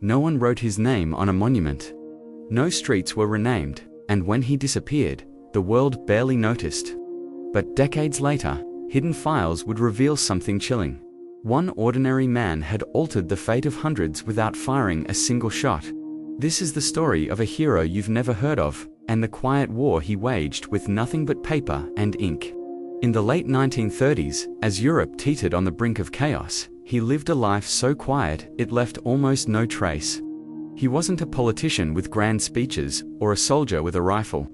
No one wrote his name on a monument. No streets were renamed, and when he disappeared, the world barely noticed. But decades later, hidden files would reveal something chilling. One ordinary man had altered the fate of hundreds without firing a single shot. This is the story of a hero you've never heard of, and the quiet war he waged with nothing but paper and ink. In the late 1930s, as Europe teetered on the brink of chaos, he lived a life so quiet it left almost no trace. He wasn't a politician with grand speeches or a soldier with a rifle.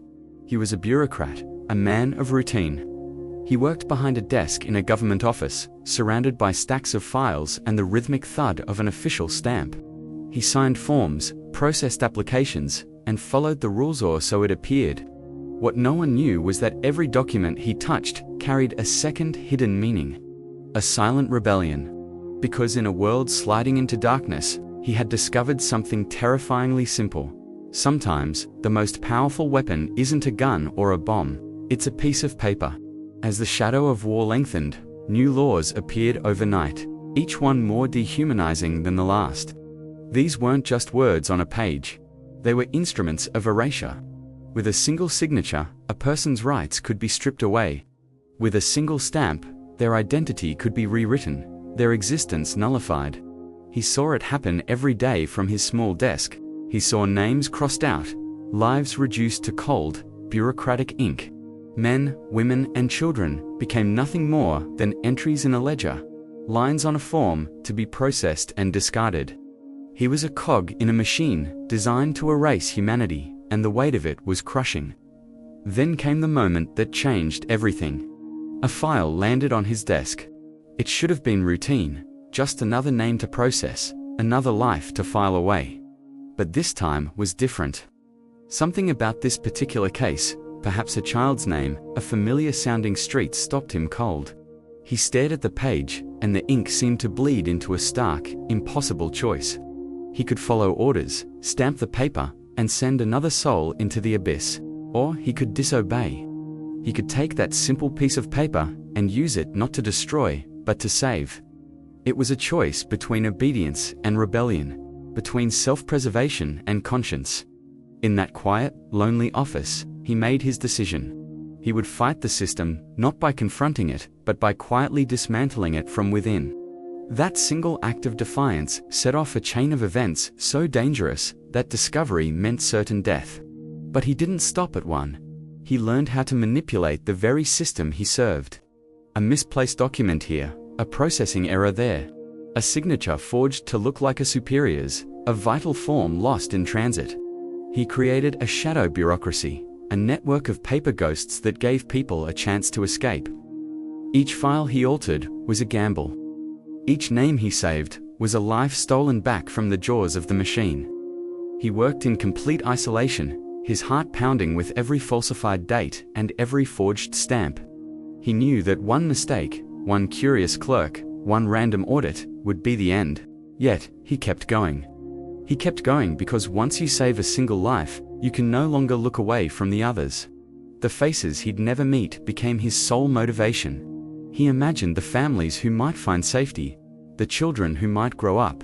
He was a bureaucrat, a man of routine. He worked behind a desk in a government office, surrounded by stacks of files and the rhythmic thud of an official stamp. He signed forms, processed applications, and followed the rules, or so it appeared. What no one knew was that every document he touched carried a second hidden meaning. A silent rebellion. Because in a world sliding into darkness, he had discovered something terrifyingly simple. Sometimes, the most powerful weapon isn't a gun or a bomb, it's a piece of paper. As the shadow of war lengthened, new laws appeared overnight, each one more dehumanizing than the last. These weren't just words on a page. They were instruments of erasure. With a single signature, a person's rights could be stripped away. With a single stamp, their identity could be rewritten, their existence nullified. He saw it happen every day from his small desk. He saw names crossed out, lives reduced to cold, bureaucratic ink. Men, women, and children became nothing more than entries in a ledger, lines on a form to be processed and discarded. He was a cog in a machine designed to erase humanity, and the weight of it was crushing. Then came the moment that changed everything. A file landed on his desk. It should have been routine, just another name to process, another life to file away. But this time was different. Something about this particular case, perhaps a child's name, a familiar-sounding street, stopped him cold. He stared at the page, and the ink seemed to bleed into a stark, impossible choice. He could follow orders, stamp the paper, and send another soul into the abyss. Or he could disobey. He could take that simple piece of paper and use it not to destroy, but to save. It was a choice between obedience and rebellion, between self-preservation and conscience. In that quiet, lonely office, he made his decision. He would fight the system, not by confronting it, but by quietly dismantling it from within. That single act of defiance set off a chain of events so dangerous that discovery meant certain death. But he didn't stop at one. He learned how to manipulate the very system he served. A misplaced document here, a processing error there, a signature forged to look like a superior's, a vital form lost in transit. He created a shadow bureaucracy, a network of paper ghosts that gave people a chance to escape. Each file he altered was a gamble. Each name he saved was a life stolen back from the jaws of the machine. He worked in complete isolation, his heart pounding with every falsified date and every forged stamp. He knew that one mistake, one curious clerk, one random audit would be the end. Yet, he kept going. He kept going because once you save a single life, you can no longer look away from the others. The faces he'd never meet became his sole motivation. He imagined the families who might find safety, the children who might grow up,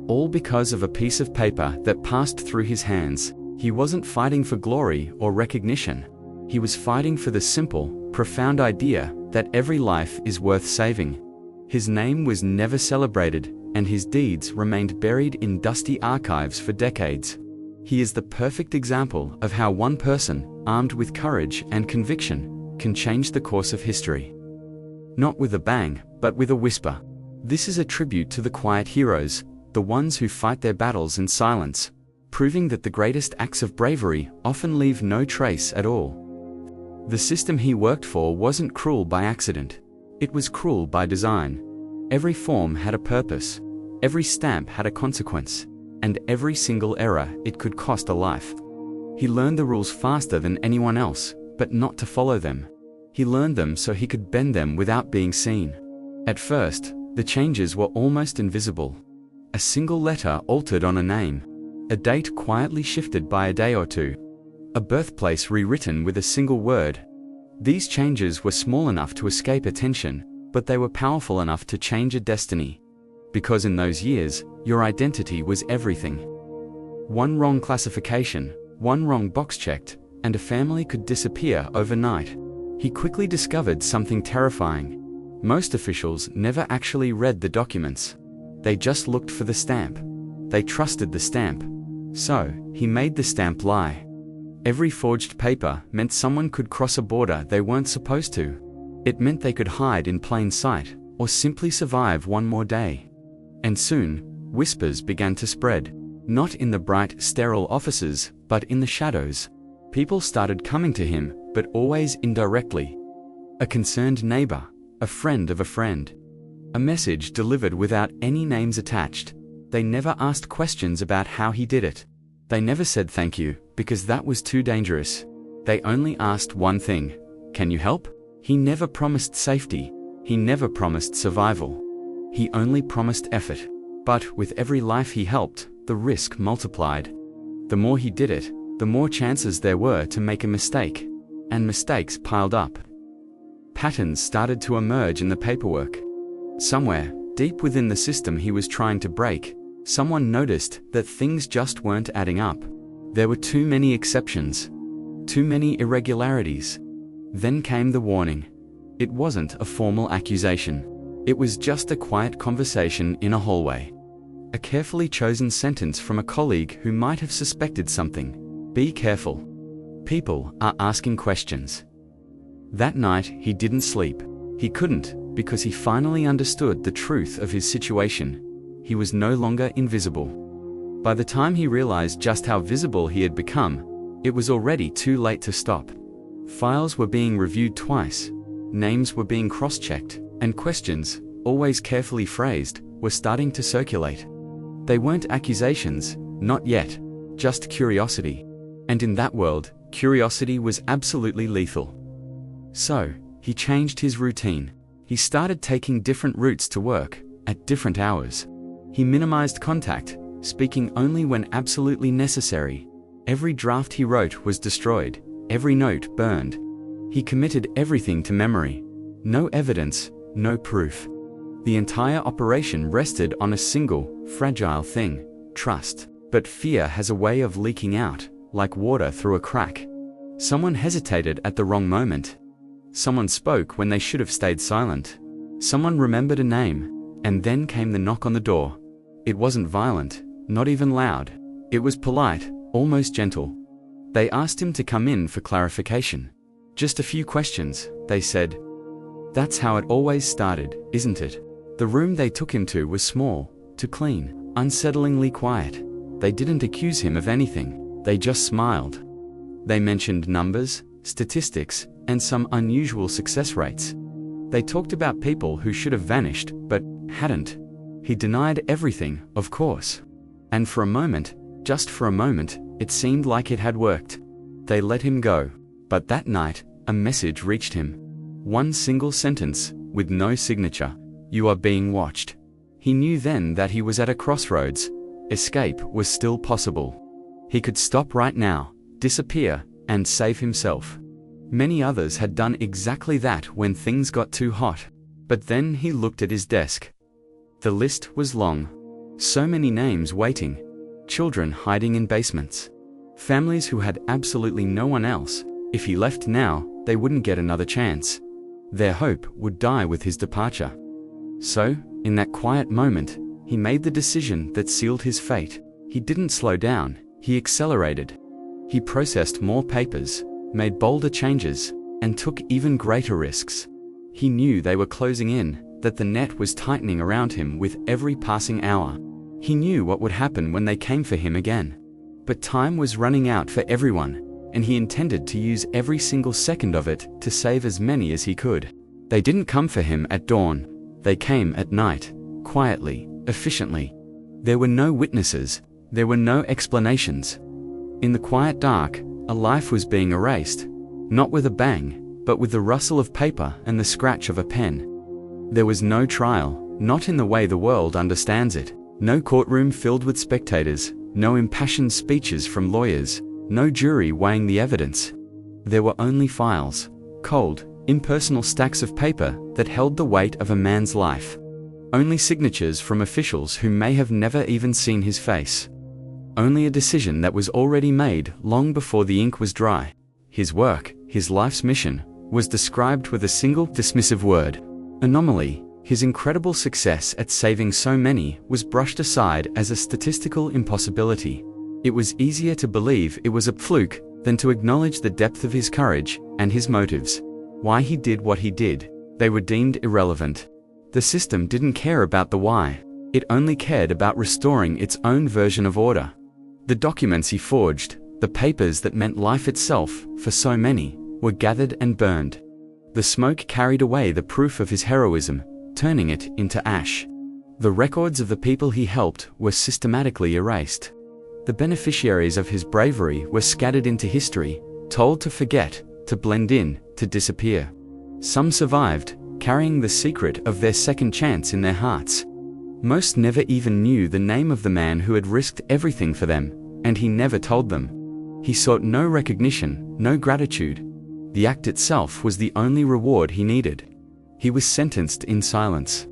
all because of a piece of paper that passed through his hands. He wasn't fighting for glory or recognition. He was fighting for the simple, profound idea that every life is worth saving. His name was never celebrated, and his deeds remained buried in dusty archives for decades. He is the perfect example of how one person, armed with courage and conviction, can change the course of history. Not with a bang, but with a whisper. This is a tribute to the quiet heroes, the ones who fight their battles in silence, proving that the greatest acts of bravery often leave no trace at all. The system he worked for wasn't cruel by accident. It was cruel by design. Every form had a purpose, every stamp had a consequence, and every single error, it could cost a life. He learned the rules faster than anyone else, but not to follow them. He learned them so he could bend them without being seen. At first, the changes were almost invisible. A single letter altered on a name, a date quietly shifted by a day or two, a birthplace rewritten with a single word. These changes were small enough to escape attention, but they were powerful enough to change a destiny. Because in those years, your identity was everything. One wrong classification, one wrong box checked, and a family could disappear overnight. He quickly discovered something terrifying. Most officials never actually read the documents. They just looked for the stamp. They trusted the stamp. So, he made the stamp lie. Every forged paper meant someone could cross a border they weren't supposed to. It meant they could hide in plain sight, or simply survive one more day. And soon, whispers began to spread. Not in the bright, sterile offices, but in the shadows. People started coming to him, but always indirectly. A concerned neighbor, a friend of a friend. A message delivered without any names attached. They never asked questions about how he did it. They never said thank you, because that was too dangerous. They only asked one thing: can you help? He never promised safety. He never promised survival. He only promised effort. But with every life he helped, the risk multiplied. The more he did it, the more chances there were to make a mistake. And mistakes piled up. Patterns started to emerge in the paperwork. Somewhere, deep within the system he was trying to break, someone noticed that things just weren't adding up. There were too many exceptions. Too many irregularities. Then came the warning. It wasn't a formal accusation. It was just a quiet conversation in a hallway. A carefully chosen sentence from a colleague who might have suspected something. Be careful. People are asking questions. That night, he didn't sleep. He couldn't, because he finally understood the truth of his situation. He was no longer invisible. By the time he realized just how visible he had become, it was already too late to stop. Files were being reviewed twice. Names were being cross-checked, and questions, always carefully phrased, were starting to circulate. They weren't accusations, not yet, just curiosity. And in that world, curiosity was absolutely lethal. So, he changed his routine. He started taking different routes to work, at different hours. He minimized contact, speaking only when absolutely necessary. Every draft he wrote was destroyed, every note burned. He committed everything to memory. No evidence, no proof. The entire operation rested on a single, fragile thing: trust. But fear has a way of leaking out, like water through a crack. Someone hesitated at the wrong moment. Someone spoke when they should have stayed silent. Someone remembered a name, and then came the knock on the door. It wasn't violent, not even loud. It was polite, almost gentle. They asked him to come in for clarification. Just a few questions, they said. That's how it always started, isn't it? The room they took him to was small, too clean, unsettlingly quiet. They didn't accuse him of anything, they just smiled. They mentioned numbers, statistics, and some unusual success rates. They talked about people who should have vanished, but hadn't. He denied everything, of course. And for a moment, just for a moment, it seemed like it had worked. They let him go. But that night, a message reached him. One single sentence, with no signature. You are being watched. He knew then that he was at a crossroads. Escape was still possible. He could stop right now, disappear, and save himself. Many others had done exactly that when things got too hot. But then he looked at his desk. The list was long. So many names waiting. Children hiding in basements. Families who had absolutely no one else. If he left now, they wouldn't get another chance. Their hope would die with his departure. So, in that quiet moment, he made the decision that sealed his fate. He didn't slow down, he accelerated. He processed more papers, made bolder changes, and took even greater risks. He knew they were closing in, that the net was tightening around him with every passing hour. He knew what would happen when they came for him again. But time was running out for everyone, and he intended to use every single second of it to save as many as he could. They didn't come for him at dawn. They came at night, quietly, efficiently. There were no witnesses. There were no explanations. In the quiet dark, a life was being erased, not with a bang, but with the rustle of paper and the scratch of a pen. There was no trial, not in the way the world understands it. No courtroom filled with spectators, no impassioned speeches from lawyers, no jury weighing the evidence. There were only files, cold, impersonal stacks of paper that held the weight of a man's life. Only signatures from officials who may have never even seen his face. Only a decision that was already made long before the ink was dry. His work, his life's mission, was described with a single dismissive word: anomaly. His incredible success at saving so many was brushed aside as a statistical impossibility. It was easier to believe it was a fluke than to acknowledge the depth of his courage and his motives. Why he did what he did, they were deemed irrelevant. The system didn't care about the why. It only cared about restoring its own version of order. The documents he forged, the papers that meant life itself for so many, were gathered and burned. The smoke carried away the proof of his heroism, turning it into ash. The records of the people he helped were systematically erased. The beneficiaries of his bravery were scattered into history, told to forget, to blend in, to disappear. Some survived, carrying the secret of their second chance in their hearts. Most never even knew the name of the man who had risked everything for them, and he never told them. He sought no recognition, no gratitude. The act itself was the only reward he needed. He was sentenced in silence.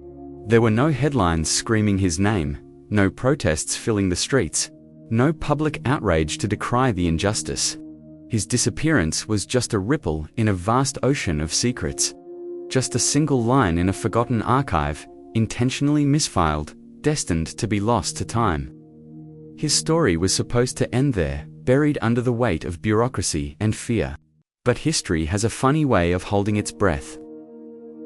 There were no headlines screaming his name, no protests filling the streets, no public outrage to decry the injustice. His disappearance was just a ripple in a vast ocean of secrets. Just a single line in a forgotten archive, intentionally misfiled, destined to be lost to time. His story was supposed to end there, buried under the weight of bureaucracy and fear. But history has a funny way of holding its breath.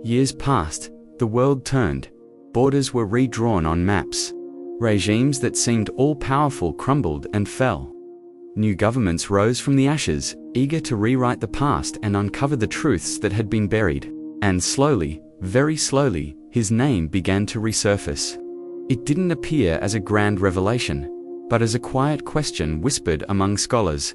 Years passed, the world turned, borders were redrawn on maps. Regimes that seemed all-powerful crumbled and fell. New governments rose from the ashes, eager to rewrite the past and uncover the truths that had been buried. And slowly, very slowly, his name began to resurface. It didn't appear as a grand revelation, but as a quiet question whispered among scholars.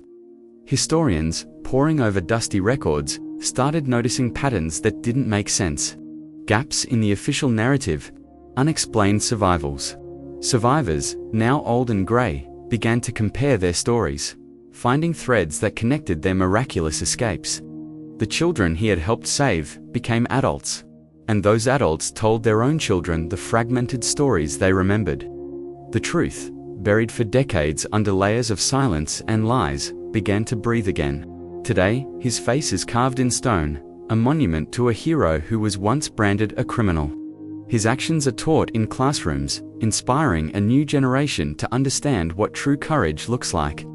Historians, poring over dusty records, started noticing patterns that didn't make sense. Gaps in the official narrative, unexplained survivals. Survivors, now old and grey, began to compare their stories, finding threads that connected their miraculous escapes. The children he had helped save became adults, and those adults told their own children the fragmented stories they remembered. The truth, buried for decades under layers of silence and lies, began to breathe again. Today, his face is carved in stone, a monument to a hero who was once branded a criminal. His actions are taught in classrooms, inspiring a new generation to understand what true courage looks like.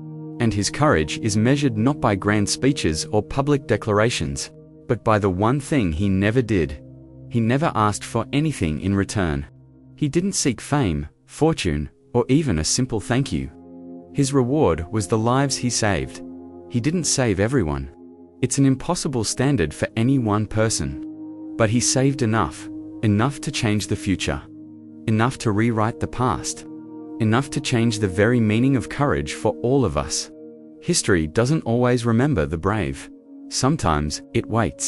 And his courage is measured not by grand speeches or public declarations, but by the one thing he never did. He never asked for anything in return. He didn't seek fame, fortune, or even a simple thank you. His reward was the lives he saved. He didn't save everyone. It's an impossible standard for any one person. But he saved enough to change the future. Enough to rewrite the past. Enough to change the very meaning of courage for all of us. History doesn't always remember the brave. Sometimes it waits.